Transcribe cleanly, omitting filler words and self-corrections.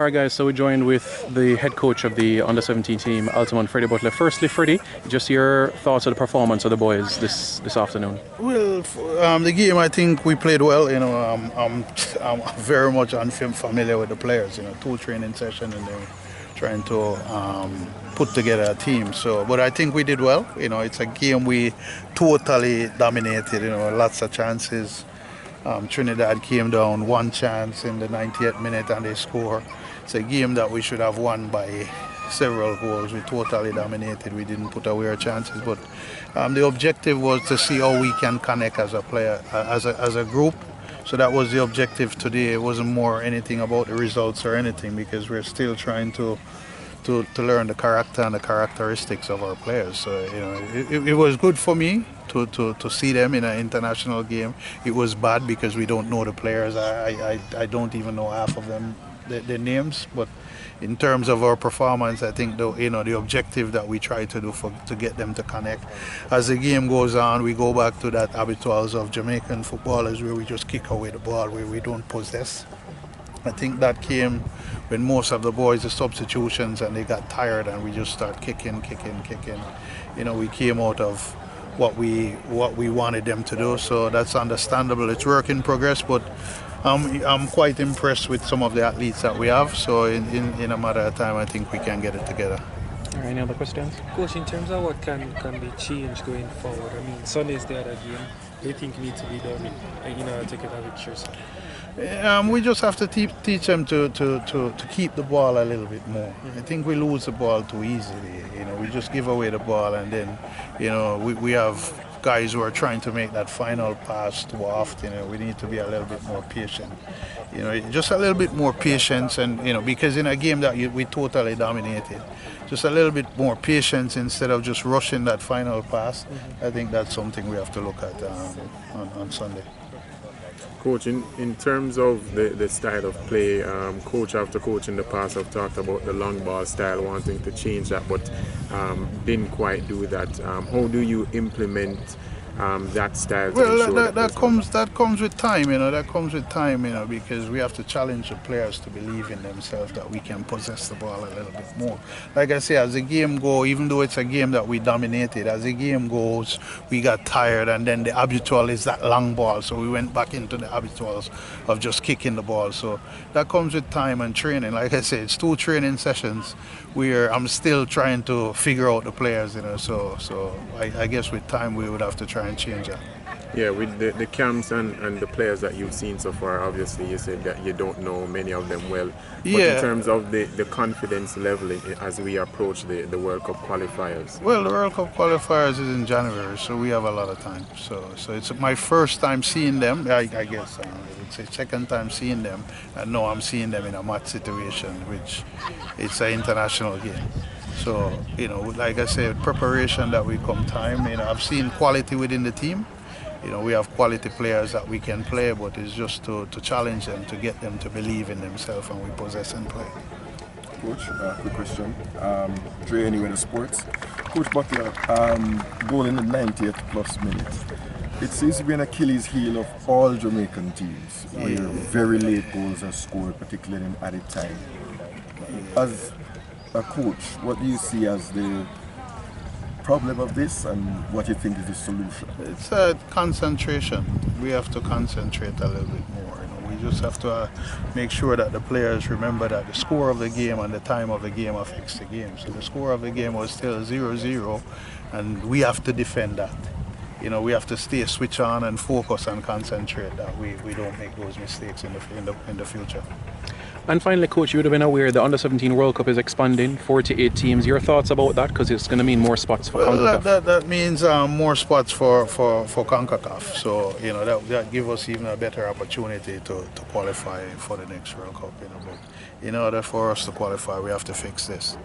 All right, guys, so we joined with the head coach of the under-17 team, Altimont, Freddie Butler. Firstly, Freddie, just your thoughts of the performance of the boys this afternoon. Well, the game, I think we played well. I'm very much unfamiliar with the players. Two training sessions and then trying to put together a team. So, but I think we did well. It's a game we totally dominated. Lots of chances. Trinidad came down one chance in the 90th minute and they score. It's a game that we should have won by several goals. We totally dominated. We didn't put away our chances, but the objective was to see how we can connect as a player, as a group. So that was the objective today. It wasn't more anything about the results or anything because we're still trying to learn the character and the characteristics of our players. So it was good for me to see them in an international game. It was bad because we don't know the players. I don't even know half of them, their names. But in terms of our performance, I think the objective that we try to do to get them to connect. As the game goes on, we go back to that habituals of Jamaican footballers where we just kick away the ball, where we don't possess. I think that came when most of the boys, the substitutions, and they got tired and we just start kicking. We came out of what we wanted them to do, so that's understandable. It's work in progress, but I'm quite impressed with some of the athletes that we have. So in a matter of time, I think we can get it together. All right, any other questions? Coach, in terms of what can be changed going forward, I mean, Sunday's the other game. Do you think needs to be done in order to get a victory? We just have to teach them to keep the ball a little bit more. I think we lose the ball too easily. We just give away the ball and then, we have guys who are trying to make that final pass too often. We need to be a little bit more patient. Just a little bit more patience and, because in a game that we totally dominated, just a little bit more patience instead of just rushing that final pass. I think that's something we have to look at on Sunday. Coach, in terms of the style of play, coach after coach in the past have talked about the long ball style, wanting to change that, but didn't quite do that. How do you implement that style? Well, that comes with time. That comes with time. Because we have to challenge the players to believe in themselves that we can possess the ball a little bit more. Like I say, as the game goes, even though it's a game that we dominated, as the game goes, we got tired, and then the habitual is that long ball. So we went back into the habituals of just kicking the ball. So that comes with time and training. Like I say, it's 2 training sessions where I'm still trying to figure out the players. So I guess with time we would have to try and change that. Yeah, with the camps and the players that you've seen so far, obviously you said that you don't know many of them well. But in terms of the confidence level as we approach the World Cup qualifiers? Well, the World Cup qualifiers is in January, so we have a lot of time. So it's my first time seeing them, I guess. It's the second time seeing them, and now I'm seeing them in a match situation, which it's an international game. So, like I said, preparation that we come time. I've seen quality within the team. We have quality players that we can play, but it's just to challenge them, to get them to believe in themselves, and we possess and play. Coach, quick question. Dre, anyway, the sports. Coach Butler, goal in the 90th plus minute. It seems to be an Achilles heel of all Jamaican teams, where very late goals are scored, particularly in added time. As a coach, what do you see as the problem of this, and what you think is the solution? It's concentration. We have to concentrate a little bit more. We just have to make sure that the players remember that the score of the game and the time of the game affects the game. So the score of the game was still 0-0, and we have to defend that. We have to stay switch on and focus and concentrate that we don't make those mistakes in the future. And finally, Coach, you would have been aware the Under-17 World Cup is expanding, 48 teams. Your thoughts about that? Because it's going to mean more spots for CONCACAF. That means more spots for CONCACAF. So, that gives us even a better opportunity to qualify for the next World Cup. But in order for us to qualify, we have to fix this.